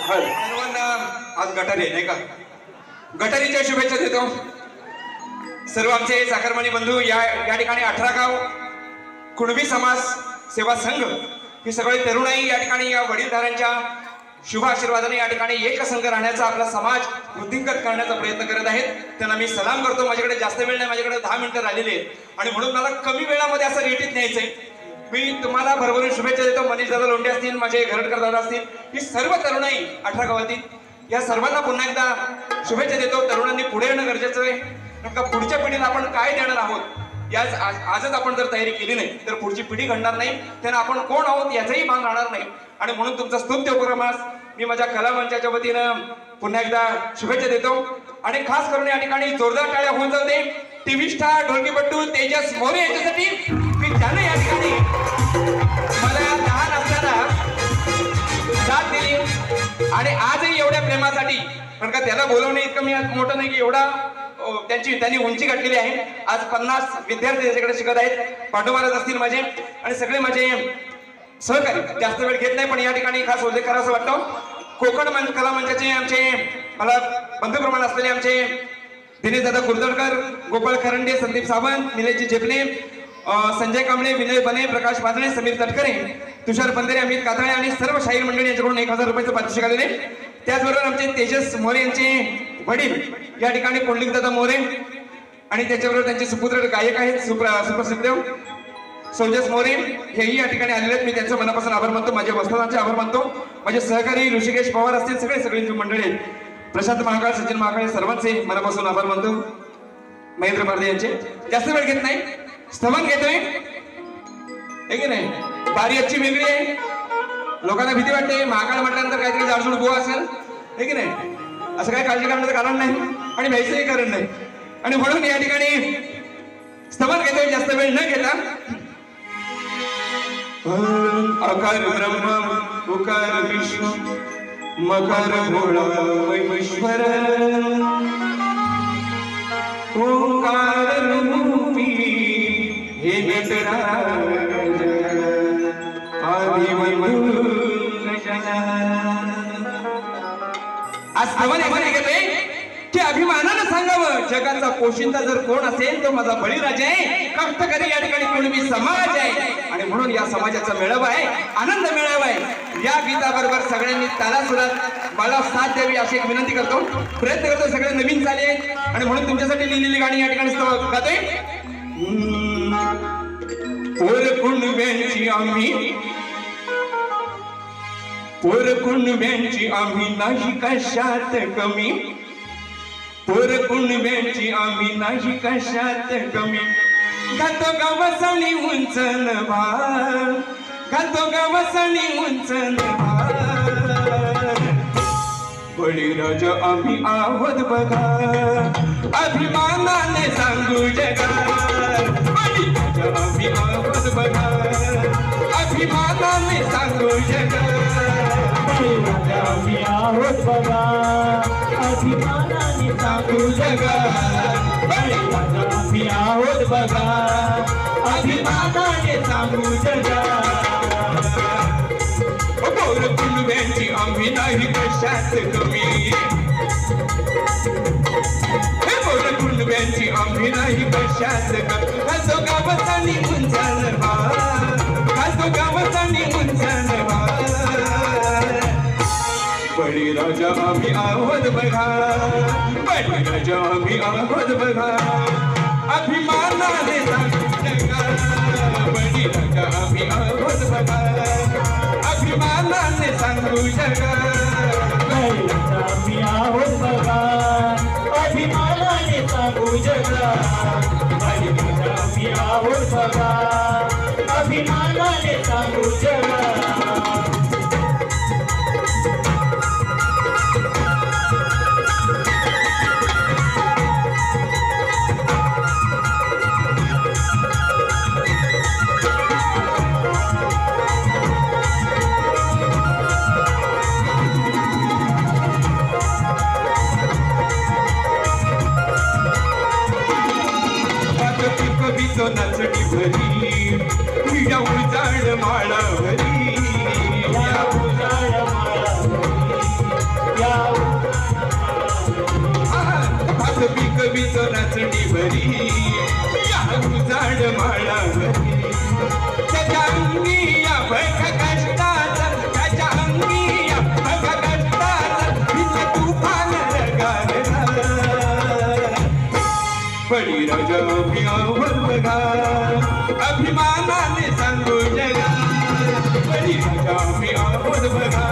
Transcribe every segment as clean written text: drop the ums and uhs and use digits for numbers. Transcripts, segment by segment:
सर्वांना आज गटारी नाही का, गटारीच्या शुभेच्छा देतो. सर्व आमचे साखरमानी बंधू या ठिकाणी 18 गाव कुणबी समाज सेवा संघ ही सगळे तरुणाई या ठिकाणी या वडीलधाऱ्यांच्या शुभ आशीर्वादाने या ठिकाणी एक संघ राहण्याचा आपला समाज वृद्धिंगत करण्याचा प्रयत्न करत आहेत. त्यांना मी सलाम करतो. माझ्याकडे जास्त वेळ नाही, माझ्याकडे 10 मिनिटं राहिलेली आहेत आणि म्हणून मला कमी वेळामध्ये असं रेटीत न्यायचंय. मी तुम्हाला भरभरून शुभेच्छा देतो. मनीष दादा लोंढे असतील, माझे घरटकर दादा असतील, ही सर्व तरुणाई 18 गावातील या सर्वांना पुन्हा एकदा शुभेच्छा देतो. तरुणांनी पुढे येणं गरजेचं आहे, कारण पुढच्या पिढीला आपण काय देणार आहोत याच आजच आपण जर तयारी केली नाही तर पुढची पिढी घडणार नाही, त्यांना आपण कोण आहोत याचाही भान राहणार नाही. आणि म्हणून तुमचा स्तुत्य उपक्रमास मी माझ्या कला मंचाच्या वतीनं पुन्हा एकदा शुभेच्छा देतो. आणि खास करून या ठिकाणी जोरदार टाळ्या होऊन जाऊ दे टीव्ही स्टार ढोलकीपट्टू तेजस मोरे यांच्यासाठी, की त्याने या ठिकाणी मला लहान असताना साथ दिली आणि आजही एवढ्या प्रेमासाठी, कारण का त्याला बोलवणे इतकं मी मोठं नाही की एवढा त्यांनी उंची गाठलेली आहे. आज 50 विद्यार्थी त्याच्याकडे शिकत आहेत. पाठोपाठ असतील माझे आणि सगळे माझे सहकारी. जास्त वेळ घेत नाही पण या ठिकाणी खास उल्लेख करावा वाटतो. कोकण कला मंचाचे आमचे मला बंधुप्रमाण असलेले आमचे दिनेश दादा कुर्दडकर, गोपाळ खरंडे, संदीप सावंत, निलेशजी झेपणे, संजय कांबळे, विनय बने, प्रकाश बांधणे, समीर तटकरे, तुषार बंदेरे, अमित कातळे आणि सर्व शाहीर मंडळी यांच्याकडून 1000 रुपयाचं पारितोषिक आलेले. त्याचबरोबर आमचे तेजस मोरे यांचे वडील या ठिकाणी पुंडलिक दादा मोरे आणि त्याच्याबरोबर त्यांचे सुपुत्र गायक आहेत सुप्रसिद्ध सोजस मोरे, हेही या ठिकाणी आलेले आहेत. मी त्यांचं मनापासून आभार मानतो. माझ्या वस्तादांचे आभार मानतो. माझे सहकारी ऋषिकेश पवार असतील, सगळी मंडळी आहेत, प्रशांत महाकाळ, सचिन महाकाळ, सर्वांचे मनापासून आभार मानतो. महेंद्र पारदे यांचे जास्त वेळ घेत नाही, स्थमन घेतोय की नाही. बारी आजची वेगळी आहे. लोकांना भीती वाटते महाकाळ म्हटल्यानंतर काहीतरी जाडजूड बुवा असेल की नाही. असं काही काळजी करण्याचं कारण नाही. आणि व्हायचंही कारण नाही. आणि म्हणून या ठिकाणी स्तवन घेतोय जास्त वेळ न घेता. आकार ब्रह्म उकार विष्णू मकार भोळा महेश्वर ओंकार रूपी हे नटराज आदिवंदू आज स्तवन यासाठी घेतोय की अभिमानानं सांगावं जगाचा पोशिंदा जर कोण असेल तो माझा बळीराजा आहे. कष्टकरी या ठिकाणी कुणबी समाज आहे आणि म्हणून या समाजाचा मेळावा आहे, आनंद मेळावा आहे. या गीताबरोबर सगळ्यांनी तालासुरात मला साथ द्यावी अशी एक विनंती करतो, प्रयत्न करतो. सगळे नवीन झाले आणि म्हणून तुमच्यासाठी लिहिलेली गाणी या ठिकाणी गातोय. पोर कुणब्यांची आम्ही पोर कुणब्यांची आम्ही नाही कशात कमी पोर कुणब्यांची आम्ही नाही कशात कमी घातो गावसणी उंचन भार घातो गावसणी उंचन भार बळीराजा आम्ही आहोत बघा अभिमानाने सांगू जगात बळीराजा आम्ही आहोत बघा अभिमानाने सांगू जगात बळीराजा आम्ही आहोत बघा अभिमानाने सांगू जगात बळीराजा आम्ही आहोत बघा अभिमानाने सांगू जगात पोर कुणब्यांची आम्ही नाही कशात कमी पोर कुणब्यांची आम्ही नाही कशात कमी घातो गावसानी उंचान भार घातो गावसानी उंचान भार बळीराजा आम्ही आहोत बघा बळीराजा आम्ही आहोत बघा अभिमानाने सांगू जगात बळीराजा आम्ही आहोत बघा अभिमानाने सांगू जगात बळीराजा आम्ही आहोत बघा अभिमानाने सांगू जगात बळीराजा आम्ही आहोत बघा अभिमानाने सांगू जगात कवितो नाचणी भरी या उजाड माळावरी या उजाड माळावरी या भागवी कवितो नाचणी भरी या उजाड माळावरी त्याच्या अंगी या भग कष्टाचा त्याच्या अंगी या भग कष्टाचा हिचं तुफान रगारला बळीराजा आम्ही आहोत बघा अभिमानाने सांगू जगात बळीराजा आम्ही आहोत बघा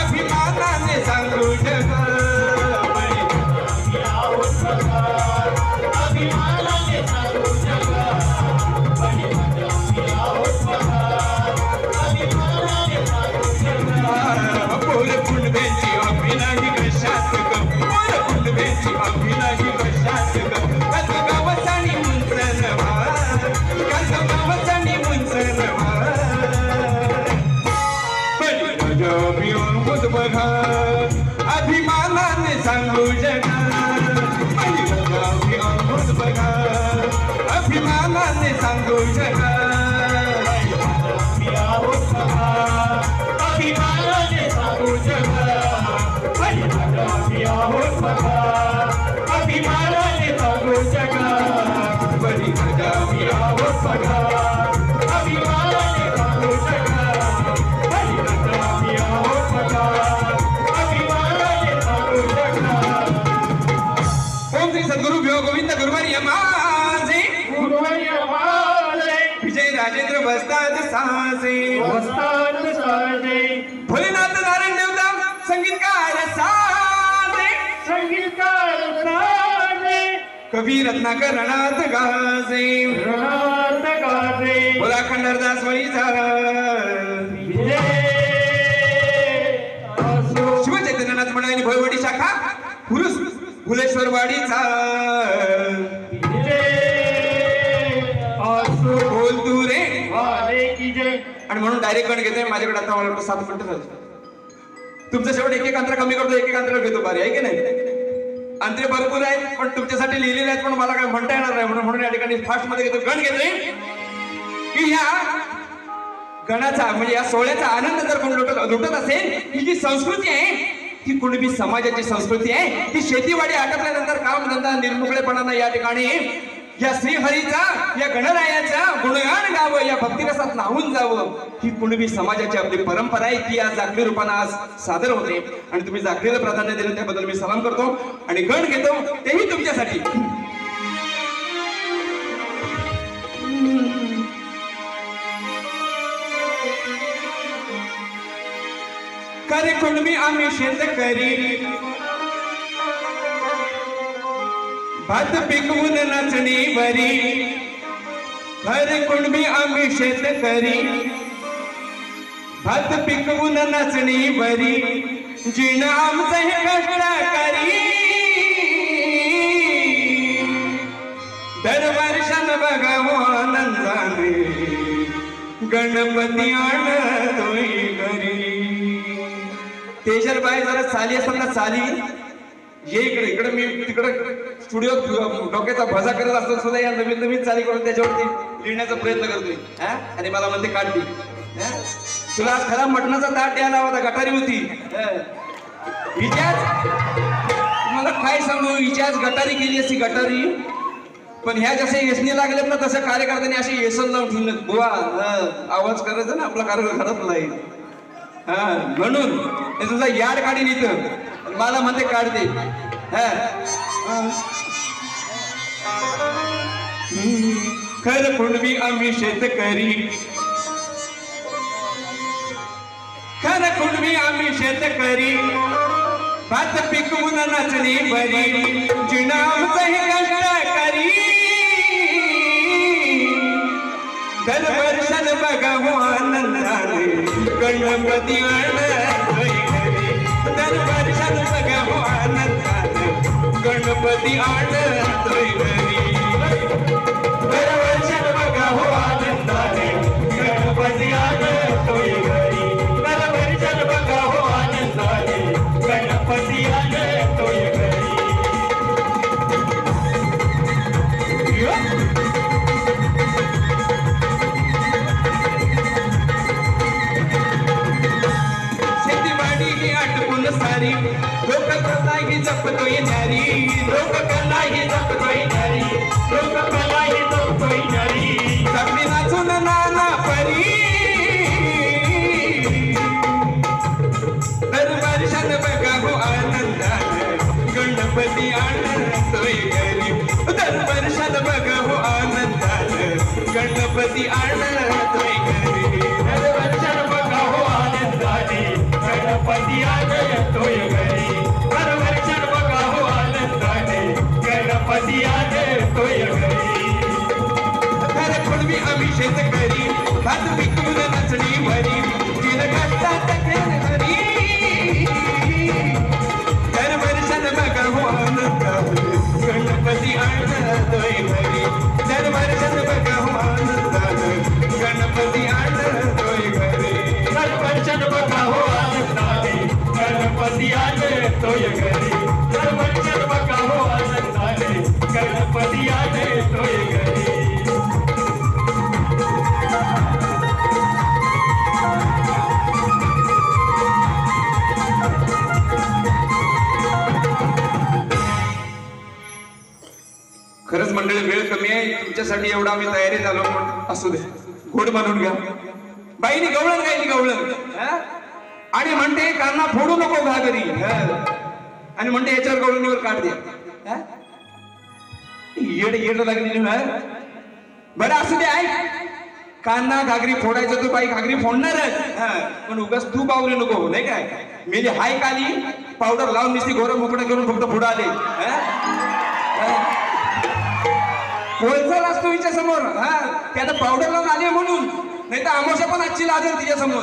अभिमानाने सांगू जगात आम्ही आहोत बघा अभिमानाने सांगू जगात बळीराजा आम्ही आहोत बघा अभिमानाने सांगू जगात पोर कुणब्यांची आम्ही नाही कशात कमी पोर कुणब्यांची आम्ही नाही कशात कमी घातो गावसानी उंचन भार घातो गावसानी उंचन भार बळीराजा आम्ही आहोत बघा अभिमानाने सांगू जगात बळीराजा आम्ही आहोत बघा अभिमानाने सांगू जगात आम्ही आहोत बघा अभिमानाने सांगू जगात बळीराजा आम्ही आहोत बघा अभिमानाने सांगू जगात बळीराजा आम्ही आहोत बघा अभिमानाने सांगू जगात बळीराजा आम्ही आहोत बघा अभिमानाने सांगू जगात ओम श्री सद्गुरु भ्यो गोविंद गुरुवारी माझे गुरुवर्य माझे विजय राजेंद्र बसतात साजे वस्ताद साजे भोलेनाथ नारायण देवता संगीतकार साजे संगीतकार साजे कवी रत्नाकर रणात गाजे रणात गाजे बोला खंडरदास वळीचा विजय असो शिवचैतन्यनाथ मंडळाची भोयवाडी शाखा हुरुस भुलेश्वर शेतवाडीचा असो बोल तू रे. वारे की जय. आणि म्हणून डायरेक्ट गण घेतोय. माझ्याकडे आता मला वाटतं 7 मिनिटं झाली. तुमचं शेवट एक अंतर कमी करतो, एक अंतर घेतो. बारी आहे की नाही? अंतरे भरपूर आहेत पण तुमच्यासाठी लिहिलेले आहेत पण मला काय म्हणता येणार नाही म्हणून या ठिकाणी फास्ट मध्ये घेतो. गण घेतोय की ह्या गणाचा म्हणजे या सोहळ्याचा आनंद जर कोण लुटत असेल, ही जी संस्कृती आहे ती कुणबी समाजाची संस्कृती आहे. ती शेतीवाडी आटपल्यानंतर काम धंदा निर्मुकळेपणानं या ठिकाणी या श्रीहरीचा या गणरायाचा गुणगान गावं, या भक्तिरसात न्हावून जावं, ही कुणबी समाजाची आपली परंपरा आहे. ती आज जागरी रूपानं आज सादर होते आणि तुम्ही जागरीला प्राधान्य दिलं त्याबद्दल मी सलाम करतो आणि गण घेतो तेही तुमच्यासाठी. करे कुणबी आम्ही शेतकरी भात पिकवून नाचणी बरी. खरे कुणबी आम्ही शेतकरी भात पिकवून नाचणी बरी. जिण आमचं हे कष्टकरी दरवर्षान बघावं आनंदाने गणपती आणतोय घरी. तेजल बाई जरा चाली असताना चाली ये इकडे. इकडे मी तिकडे स्टुडिओ डोक्याचा भजा करत असतो सुद्धा या नवीन नवीन चाली करून त्याच्यावरती लिहिण्याचा प्रयत्न करतोय. आणि मला म्हणते काढली. तुला आज खरा मटणाचा ताट द्यायला होता, गटारी होती हिच्याच. मला काय सांगू, हिच्याच गटारी केली अशी गटारी. पण ह्या जसे येसनी लागलेत ना तसं कार्यकर्त्यांनी अशी येसन लावून ठेवलं. बुवा आवाज करायचा ना आपला कार्यक्रम घरात नाही. म्हणून हे तुझा याड काढीन इथं. मला म्हणते काढते. खर कुणबी आम्ही शेतकरी खर कुणबी आम्ही शेतकरी भात पिकवून नाचणी बरी. जिणं आमचं हे कष्टकरी दरवर्षात बघावं आनंदाने गणपती आणतोय घरी. दरवर्षात बघावं आनंदाने गणपती आणतोय घरी. दरवर्षात बघावं आनंदाने गणपती आणतोय घरी. दरवर्षात बघावं आनंदाने गणपती आणतोय घरी. शेतीवाडी ही आटपून सारी लोककला ही जपतोय नारी. लोककला ही जपतोय नारी. लोककला ही जपतोय नारी. जपली नाचून नाना परी. दरवर्षात बघावं आनंदाने गणपती आणतोय घरी. दरवर्षात बघावं आनंदाने गणपती आणतोय घरी. दरवर्षात बघावं आनंदाने गणपती आणतोय घरी. दरवर्षात बघावं आनंदाने गणपती आणतोय घरी. खरं कुणबी आम्ही शेतकरी भात पिकवून नाचणी भरी. जिन कष्टात घरी दरवर्षात बघावं आनंदाने गणपती आणतोय घरी. दरवर्षात बघावं आनंदाने गणपती आणतोय घरी. दरवर्षात बघावं आनंदाने गणपती आणतोय घरी. दरवर्षात बघावं आनंदाने गणपती आणतोय घरी. खरंच मंडळी वेळ कमी आहे तुमच्यासाठी एवढा आम्ही तयारी झालो पण असू दे गोड म्हणून घ्या. बाईनी गवळण गायली गवळण आणि म्हणते कान्हा फोडू नको घागरी. आणि म्हणते याच्यावर गवळणीवर काढ द्या. येड येड लागली. बरं असू दे आहे कान्हा घागरी फोडायचं तू बाई घागरी फोडणारच. पण उगाच तू बावरी नको नाही काय. मेली हाय काली पावडर लावून दिसती घोरं मोकळं करून फक्त पुढं आले. होलसेल असतो हिच्या समोर. त्यानं पावडर लावून आले म्हणून नाही तर आमोशा पण आजची लाजेल तिच्या समोर.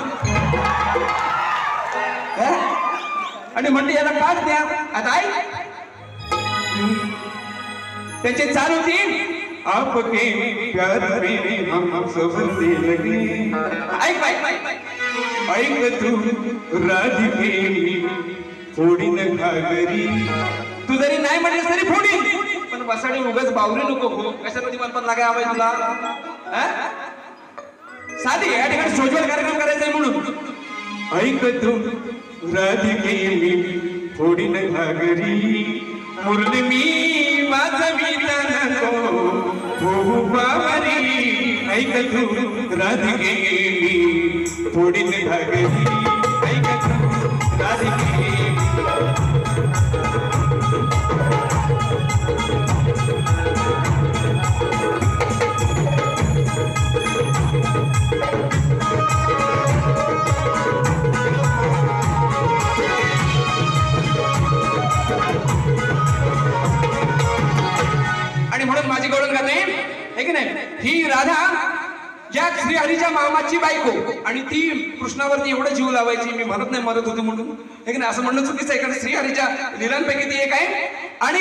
आणि म्हणते याला काढ द्या आता आई. त्यांचे चार होती आपके प्यार में हम सबसे लगे. ऐक ऐक तू राधिके फोडीन घागरी. तू जरी नाही म्हणलीस तरी फोडीन, पण वसाडी उगाच बावरी नको हो. कशामध्ये मन पण लागाय हवाय तुला? साधी या ठिकाणी सोज्वल कार्यक्रम करायचा आहे म्हणून. ऐक तू राधिके फोडीन घागरी. मुरली मी वाजवी नको हो बावरी. ऐक तू राधिके मी फोडीन घागरी. ऐक तू राधिके. आणि म्हणून माझी गौरव गाते हे की नाही, ही राधा या श्रीहरीच्या मामाची बायको, आणि ती कृष्णावरती एवढं जीव लावायची. मी म्हणत नाही मरत होती म्हणून, हे की नाही, असं म्हणणं चुकीचं आहे, कारण श्रीहरीच्या लीलांपैकी ती एक आहे. आणि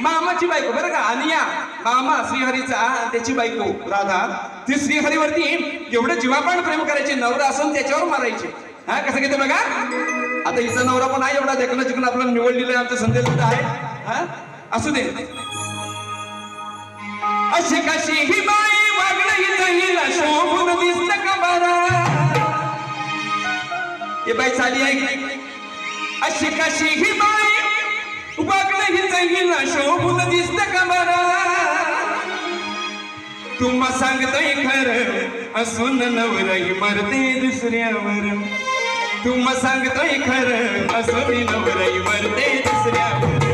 मामाची बायको बरं का, आणि या मामा श्रीहरीचा त्याची बायको राधा, ती श्रीहरीवरती एवढं जीवापान प्रेम करायची. नवरा असून त्याच्यावर मारायचे. हा कसं घेते बघा. आता हिचा नवरा पण आहे एवढा देखणं चिकणं आपल्याला निवडलेलं आहे, आमचं संदेश आहे. हा असू दे. अशी कशी ही बाई वागणं हिला शोभून दिसत का बरा. हे बाई चाली आहे. अशी कशी ही बाई वागणं हिला शोभून दिसत का बरा. तुम्हा सांगतोय खरं असून नवराई मरते दुसऱ्यावर. तुम्हा सांगतोय खरं असून नवराई मरते दुसऱ्यावर.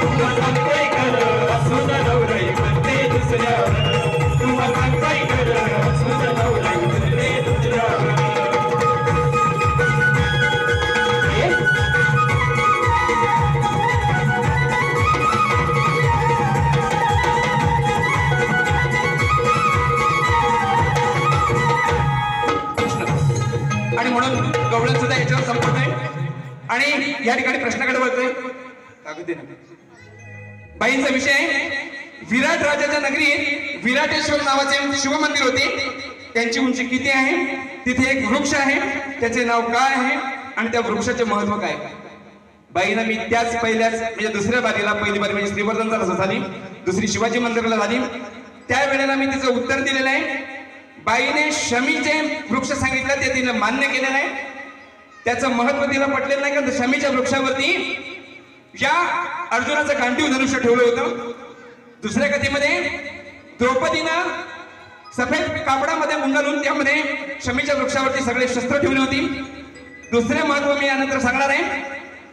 तुम्हा सांगतोय खरं असून नवराई मरते दुसऱ्यावर. तुम्हा सांगतोय खरं असून नवराई मरते दुसऱ्यावर. आणि म्हणून गवळण सुद्धा याच्यावर संपत आहे. आणि या ठिकाणी प्रश्नाकडे वळतोय. बाईंचा विषय आहे, विराट राजाच्या नगरीत विराटेश्वर नावाचे शिवमंदिर होते. त्यांची उंची किती आहे, तिथे एक वृक्ष आहे, त्याचे नाव काय आहे आणि त्या वृक्षाचे महत्व काय. बाईनं मी त्याच पहिल्याच म्हणजे दुसऱ्या बारीला, पहिली बारी म्हणजे श्रीवर्धनचा झाली, दुसरी शिवाजी मंदिराला झाली, त्यावेळेला मी तिचं उत्तर दिलेलं आहे. बाईने शमीचे वृक्ष सांगितलं, ते तिने मान्य केलेलं आहे. त्याचं महत्व तिला पटलेलं नाही, कारण शमीच्या वृक्षावरती या अर्जुनाचं गांडीव धनुष्य ठेवलं होतं. दुसऱ्या कथेमध्ये द्रौपदीनं सफेद कापडामध्ये गुंडाळून त्यामध्ये शमीच्या वृक्षावरती सगळे शस्त्र ठेवली होती. दुसरे महत्व मी यानंतर सांगणार आहे.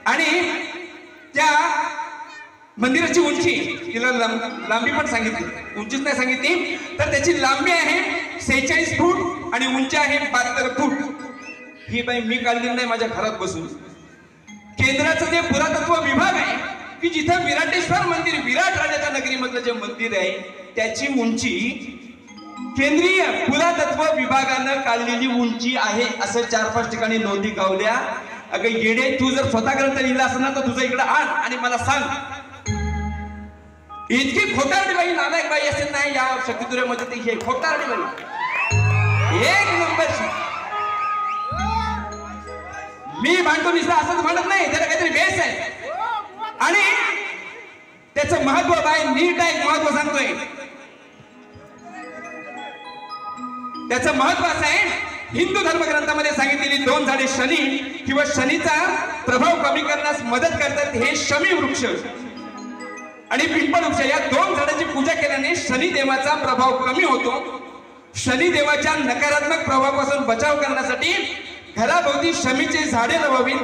आणि त्या मंदिराची उंची तिला लांबी पण सांगितली, उंचीच नाही सांगितली, तर त्याची लांबी आहे 46 फूट आणि उंची आहे 72 फूट. ही बाई मी काढली नाही माझ्या घरात बसून. केंद्राचं जे पुरातत्व विभाग आहे की जिथं विराटेश्वर मंदिर, विराट राजाच्या नगरीमधलं जे मंदिर आहे, त्याची उंची केंद्रीय पुरातत्व विभागानं काढलेली उंची आहे, असं 4-5 ठिकाणी नोंदी गावल्या. अगं येडे, तू जर स्वतः ग्रंथ लिहिला असं ना तर तुझं इकडं आण आणि मला सांग. इतकी खोटारडी बाई, नालायक बाई असेल नाही या शक्तिदुर्यामध्ये, ती हे खोटारडी बाई एक नंबरची. मी भांडतो निसता असंच म्हणत नाही, त्याला काहीतरी बेस आहे आणि त्याचं महत्व बाय नीट आहे. महत्व सांगतोय त्याचं महत्व असं आहे, हिंदू धर्मग्रंथामध्ये सांगितलेली 2 झाडे शनी किंवा शनीचा प्रभाव कमी करण्यास मदत करतात. हे शमी वृक्ष आणि पिंपळ वृक्ष, या 2 झाडांची पूजा केल्याने शनिदेवाचा प्रभाव कमी होतो. शनिदेवाच्या नकारात्मक प्रभावापासून बचाव करण्यासाठी घराभोवती शमीची झाडे लावावीत.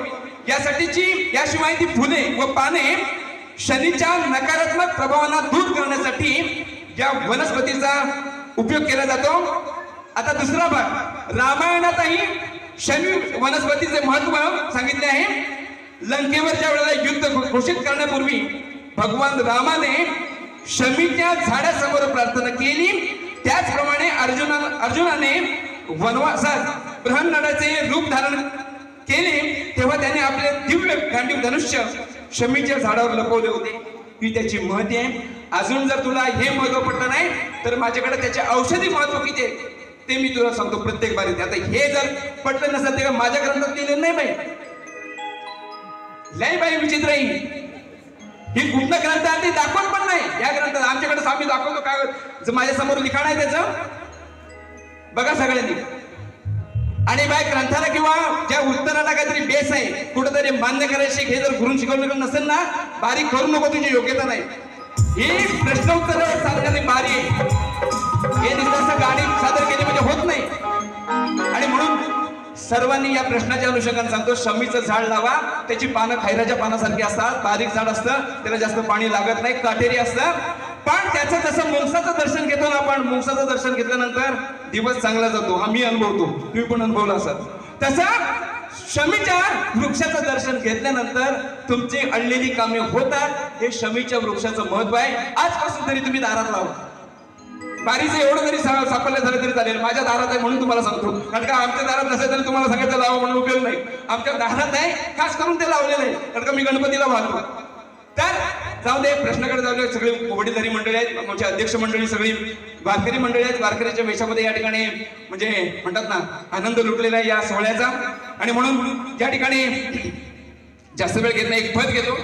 याशिवाय ती फुले व पाने शनीच्या नकारात्मक प्रभावांना दूर करण्यासाठी या वनस्पतीचा उपयोग केला जातो. आता दुसरा भाग, रामायणातही शमी वनस्पतीचे महत्व सांगितले आहे. लंकेवर ज्या वेळेला युद्ध घोषित करण्यापूर्वी भगवान रामाने शमीच्या झाडासमोर प्रार्थना केली. त्याचप्रमाणे अर्जुनाने वनवासात बृहन्नडाचे रूप धारण केले, तेव्हा त्याने आपले दिव्य गांडीव धनुष्य शमीच्या झाडावर लपवले होते. ही त्याची महती आहे. अजून जर तुला हे महत्व पडलं नाही तर माझ्याकडे त्याचे औषधी महत्व किती आहे ते मी तुला सांगतो प्रत्येक बारीत. आता हे जर पटलं नसेल ते माझ्या ग्रंथात लिहिलेलं नाही बाई, लय बाई विचित्र आहे ही. कुठलं ग्रंथ आहे ते दाखवत पण नाही. या ग्रंथात आमच्याकडे आम्ही दाखवतो काय माझ्या समोर लिखाण आहे त्याचं बघा सगळ्यांनी. आणि बाय ग्रंथाला किंवा ज्या उत्तराला काहीतरी बेस आहे कुठेतरी मान्य करायचे हे जर गुरुन शिकवलं नसेल ना बारीक करू नको, तुझी योग्यता नाही. ही प्रश्न उत्तर सांगणारी बारी आहे. हे नुसतं गाडी सादर केली म्हणजे होत नाही. आणि म्हणून सर्वांनी या प्रश्नाच्या अनुषंगाने सांगतो शमीचं झाड लावा. त्याची पानं खैराच्या पानासारखी असतात, बारीक झाड असतं, त्याला जास्त पाणी लागत नाही, काटेरी असतं. पण त्याचं जसं मुंगसाचं दर्शन घेतो ना आपण, मुंगसाचं दर्शन घेतल्यानंतर दिवस चांगला जातो. आम्ही अनुभवतो, तुम्ही पण अनुभवला असाल. तसं शमीच्या वृक्षाचं दर्शन घेतल्यानंतर तुमची अडलेली कामे होतात. हे शमीच्या वृक्षाचं महत्व आहे. आजपासून तरी तुम्ही दारात लावा. बारीचं एवढं जरी सापडलं झालं तरी चालेल. माझ्या दारात आहे म्हणून तुम्हाला सांगतो, कारण का आमच्या दारात नसेल तरी तुम्हाला सांगायचं लावा म्हणून उपयोग नाही. आमच्या दारात आहे, खास करून ते लावलेलं आहे, कारण का मी गणपतीला वाहतो. तर जाऊ दे, प्रश्नाकडे जाऊ दे. सगळी वडीलधारी मंडळी आहेत, आमच्या अध्यक्ष मंडळी सगळी वारकरी मंडळी आहेत. वारकऱ्याच्या वेशामध्ये या ठिकाणी म्हणजे म्हणतात ना आनंद लुटलेला आहे या सोहळ्याचा. आणि म्हणून या ठिकाणी जास्त वेळ घेत नाही, एक पद घेतो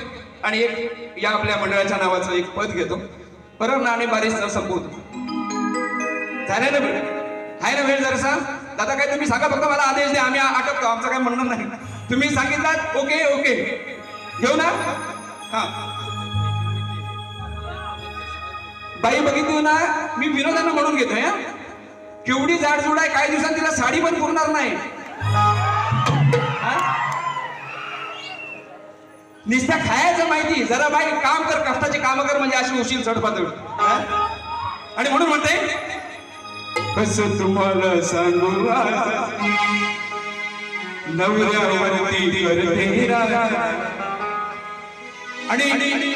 आणि एक या आपल्या मंडळाच्या नावाचं एक पद घेतो. बरोबर ना? आणि बारीस संपवतो. झालं ना वेळ? आहे ना वेळ जरासा? दादा काय तुम्ही सांगा, फक्त मला आदेश द्या, आम्ही आटपतो, आमचं काय म्हणणं नाही. तुम्ही सांगितलं ओके ओके घेऊ ना? हा बाई बघितली ना मी विनोदानं म्हणून घेतोय. केवढी जाडजूड आहे, काही दिवसांनी तिला साडी पण पुरणार नाही. नुसतं खायचं माहिती, जरा बाई काम कर, कष्टाची कामं कर, म्हणजे अशी उशील चढपातळ. आणि म्हणून म्हणते कसं तुम्हाला सांगू नवऱ्यावरती करते. आणि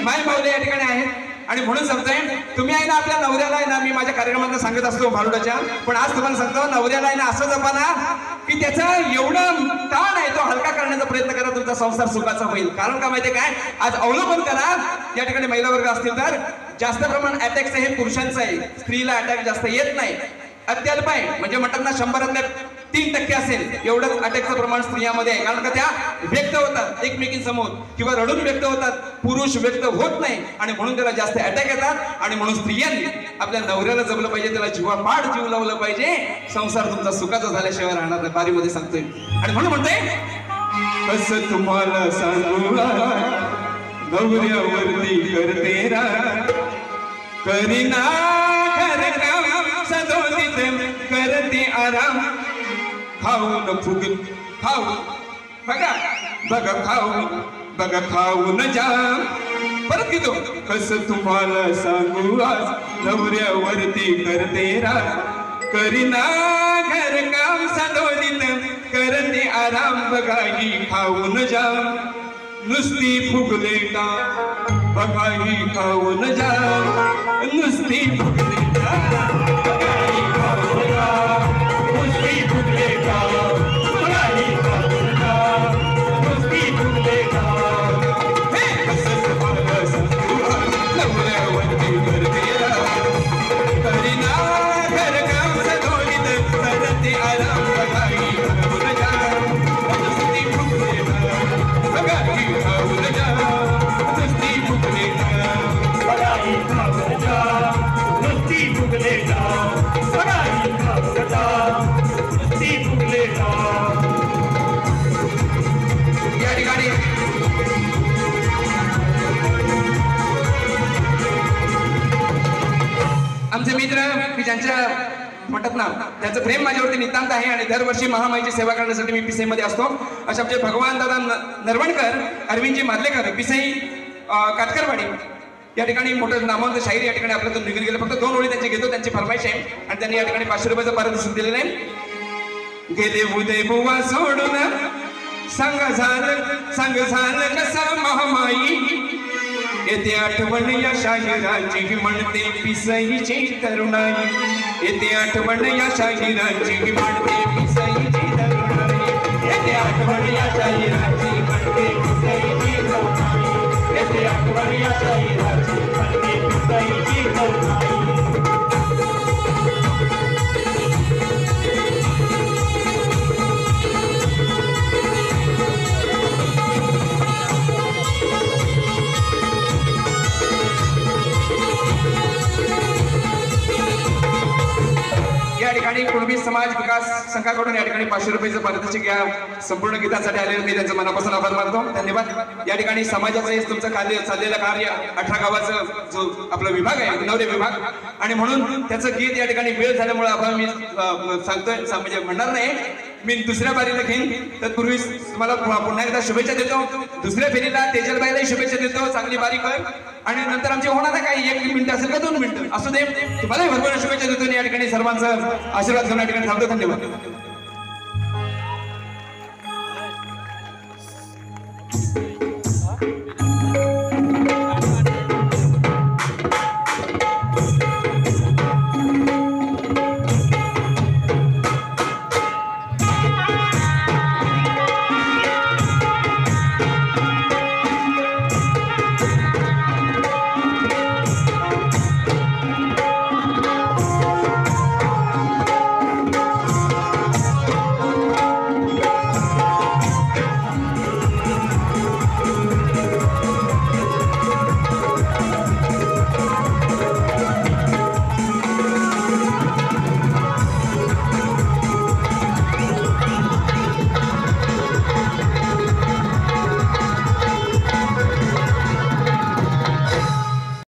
माय माऊली या ठिकाणी आहेत. आणि म्हणून सांगतोय तुम्ही आहे ना आपल्या नवऱ्याला आहे ना, मी माझ्या कार्यक्रमात सांगत असतो भारुडाच्या, पण आज तुम्हाला सांगतो नवऱ्याला आहे ना असं जपा ना की त्याचा एवढं ताण आहे तो हलका करण्याचा प्रयत्न करा, तुमचा संसार सुखाचा होईल. कारण का माहितीये काय, आज अवलंबन करा. या ठिकाणी महिला वर्ग असतील तर जास्त प्रमाण अटॅकचं हे पुरुषांचं आहे, स्त्रीला अटॅक जास्त येत नाही. अत्यल्प आहे, म्हणजे म्हणतात ना 100%तल्या 3% असेल एवढंच अटॅकचं प्रमाण स्त्रियांमध्ये आहे. कारण का त्या व्यक्त होतात एकमेकींसमोर किंवा रडून व्यक्त होतात, पुरुष व्यक्त होत नाही. आणि म्हणून त्याला जास्त अटॅक येतात. आणि म्हणून स्त्रियांनी आपल्या नवऱ्याला जपलं पाहिजे, त्याला जीवापाड जीव लावलं पाहिजे. संसार तुमचा सुखाचा झाल्याशिवाय राहणार नाही, बारीमध्ये सांगतोय. आणि म्हणून म्हणते कसं तुम्हाला सांगू नवऱ्यावरती करते रा करीना घर काम सदोदित करते आराम. खाऊन फुगून खाऊ बघा बघा खाऊ बघा खाऊन जाम. परत घेतो कसं तुम्हाला सांगू आज नवऱ्यावरती करते रा करीना घर काम सदोदित करते आराम. बघा ही खाऊन जाम नुसती फुगले का बघा ही खाऊन जाम नुसती फुगले का बघा ही खाऊन जाम नुसती फुगले का बघा ही खाऊन जाम नुसती फुगले का. हे कसं तुम्हाला सांगू नवऱ्यावरती करते रा करीना घर काम सदोदित करते आराम. बघा ही खाऊन जाम नुसती फुगले का बघा ही खाऊन जाम नुसती फुगले का बघा ही खाऊन जाम नुसती फुगले का बघा ही खाऊन जाम नुसती फुगले का. या ठिकाणी आमचे मित्र की ज्यांच्या म्हणतात ना त्याचं प्रेम माझ्यावरती नितांत आहे आणि दरवर्षी महामाईची सेवा करण्यासाठी मी पिसई मध्ये असतो. अशा आमचे भगवान दादा नरवणकर, अरविंदजी मादलेकर, पिसई काटकरवाडी या ठिकाणी मोठं नामवंत शाहीर या ठिकाणी आपल्यातून निघून गेले. फक्त 2 ओळी त्यांची घेतो, त्यांची फरमाईश आहे आणि त्यांनी या ठिकाणी 500 रुपयाचं पारितोषिक दिलेलं आहे. गेले उदय बुवा सोडून सांग झालं कसं महामाई येते आठवण या शाहिराची म्हणते पिसईची तरुणाई. येते आठवण या शाहिराची म्हणते पिसईची तरुणाई. येते आठवण या शाहिराची म्हणते पिसईची तरुणाई. येथे आठवण या शरीराची बनते पितळीची करुणाई या ठिकाणी कुणबी समाज विकास संघाकडून या ठिकाणी 500 रुपयाचं पारितोषिक या संपूर्ण गीतासाठी आलेलं मी त्यांचं मनापासून आभार मानतो. धन्यवाद. या ठिकाणी समाजाचं हे तुमचं चाललेलं कार्य 18 गावाचं जो आपला विभाग आहे नवरे विभाग आणि म्हणून त्याचं गीत या ठिकाणी वेळ झाल्यामुळे आभार मी सांगतोय म्हणजे म्हणणार नाही. मी दुसऱ्या बारीला घेईन तत्पूर्वी तुम्हाला पुन्हा एकदा शुभेच्छा देतो. दुसऱ्या फेरीला तेजलबाईलाही शुभेच्छा देतो. चांगली बारी कर आणि नंतर आमचे होणार आहे काही 1 मिनिट असेल का 2 मिनिटं असू दे. तुम्हालाही भरपूर शुभेच्छा देतो. या ठिकाणी सर्वांचा आशीर्वाद घेऊन या ठिकाणी थांबतो. धन्यवाद.